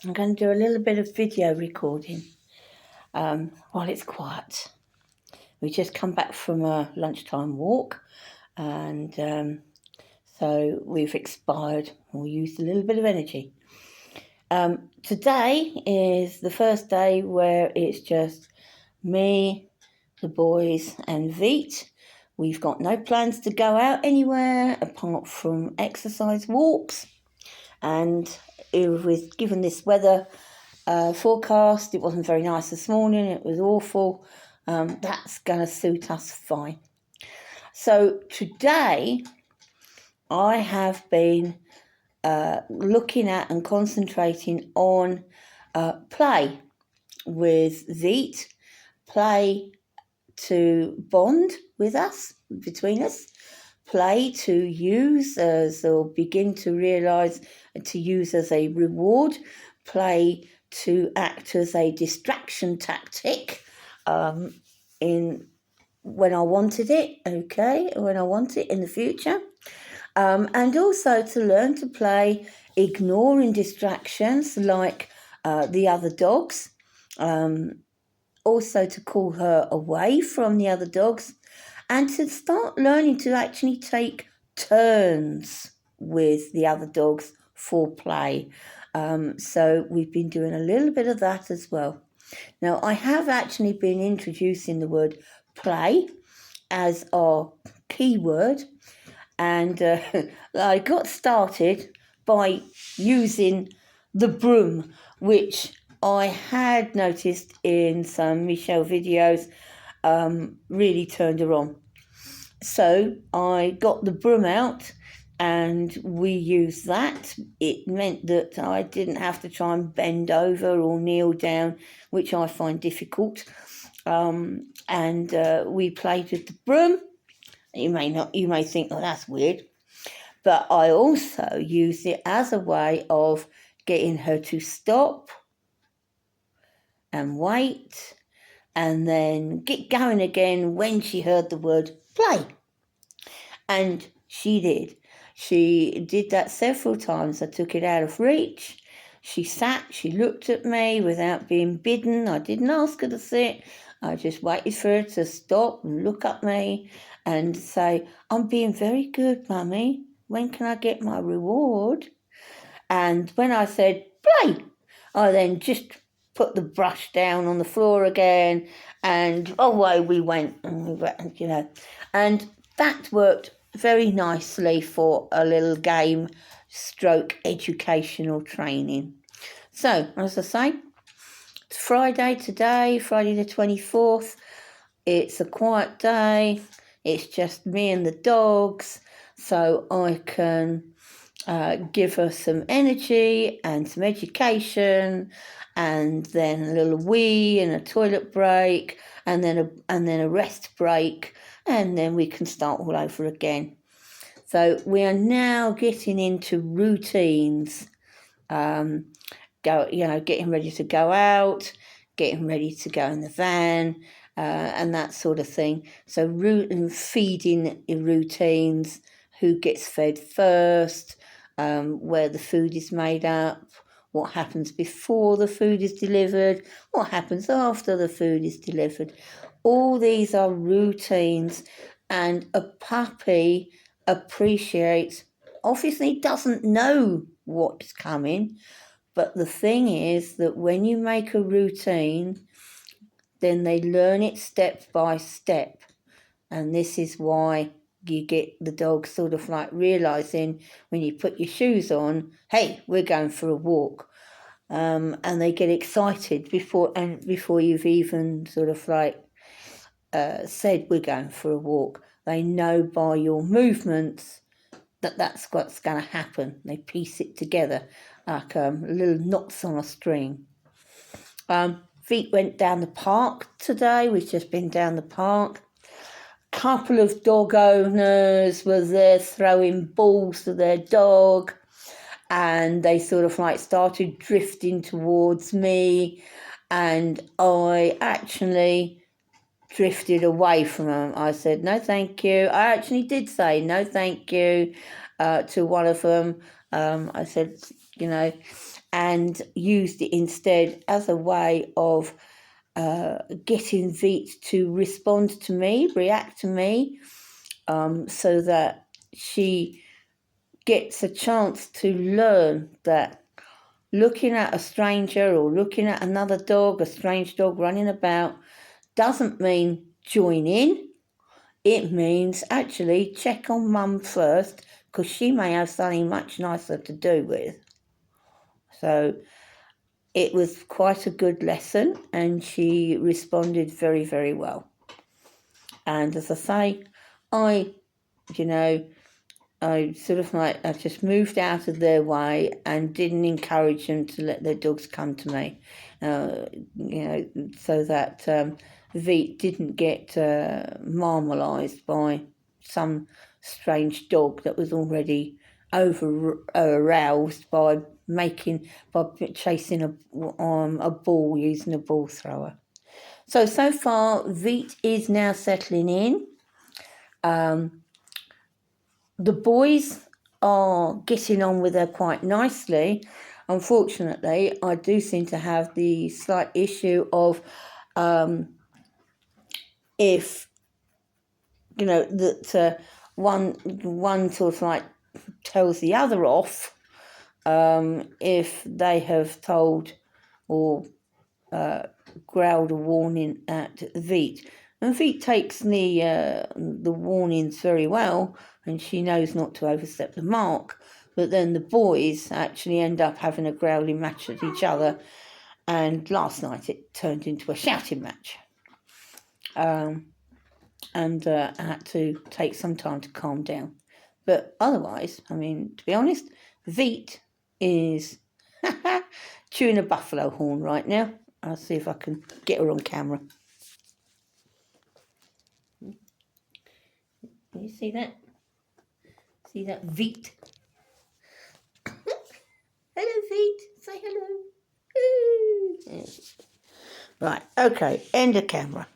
I'm going to do a little bit of video recording while it's quiet. We just come back from a lunchtime walk, and so we've expired or used a little bit of energy. Today is the first day where it's just me, the boys, and Vite. We've got no plans to go out anywhere apart from exercise walks. And with given this weather forecast, it wasn't very nice this morning, it was awful. That's going to suit us fine. So today I have been looking at and concentrating on play with Vite, play to bond with us, between us, play to use as, or begin to realise, to use as a reward, play to act as a distraction tactic in when I wanted it, when I want it in the future. And also to learn to play ignoring distractions like the other dogs. Also to call her away from the other dogs, and to start learning to actually take turns with the other dogs for play. So we've been doing a little bit of that as well. Now, I have actually been introducing the word play as our keyword, and I got started by using the broom, which I had noticed in some Michelle videos really turned her on. So I got the broom out and we used that. It meant that I didn't have to try and bend over or kneel down, which I find difficult. And we played with the broom. You may think, oh, that's weird. But I also used it as a way of getting her to stop and wait and then get going again when she heard the word play. And she did. She did that several times. I took it out of reach. She sat, she looked at me without being bidden. I didn't ask her to sit. I just waited for her to stop and look at me and say, I'm being very good, Mummy. When can I get my reward? And when I said, play, I then just put the brush down on the floor again, and away we went, and that worked very nicely for a little game stroke educational training. So, as I say, it's Friday today, Friday the 24th. It's a quiet day. It's just me and the dogs, so I can give her some energy and some education, and then a little wee and a toilet break, and then a rest break, and then we can start all over again. So we are now getting into routines. Getting ready to go out, getting ready to go in the van, and that sort of thing. So feeding routines, who gets fed first, where the food is made up, what happens before the food is delivered, what happens after the food is delivered. All these are routines, and a puppy appreciates, obviously doesn't know what's coming, but the thing is that when you make a routine, then they learn it step by step. And this is why you get the dog sort of like realising when you put your shoes on, hey, we're going for a walk. And they get excited before you've even sort of like said we're going for a walk. They know by your movements that that's what's going to happen. They piece it together like little knots on a string. Vite went down the park today. We've just been down the park. Couple of dog owners were there throwing balls to their dog, and they sort of like started drifting towards me, and I actually drifted away from them. I said, no thank you. I actually did say no thank you to one of them. I said, and used it instead as a way of getting Vite to respond to me, react to me, so that she gets a chance to learn that looking at a stranger or looking at another dog, a strange dog running about, doesn't mean join in. It means actually check on mum first, because she may have something much nicer to do with. So it was quite a good lesson, and she responded very, very well. And as I say, I sort of like, I just moved out of their way and didn't encourage them to let their dogs come to me, so that Vite didn't get marmalised by some strange dog that was already aroused by chasing a ball using a ball thrower. So far, Vite is now settling in. The boys are getting on with her quite nicely. Unfortunately, I do seem to have the slight issue of if that one sort of like tells the other off if they have told or growled a warning at Vite. And Vite takes the warnings very well, and she knows not to overstep the mark. But then the boys actually end up having a growling match at each other, and last night it turned into a shouting match. And I had to take some time to calm down. But otherwise, I mean, to be honest, Vite is chewing a buffalo horn right now. I'll see if I can get her on camera. Can you see that? See that, Vite? Hello, Vite. Say hello. Right, okay, end of camera.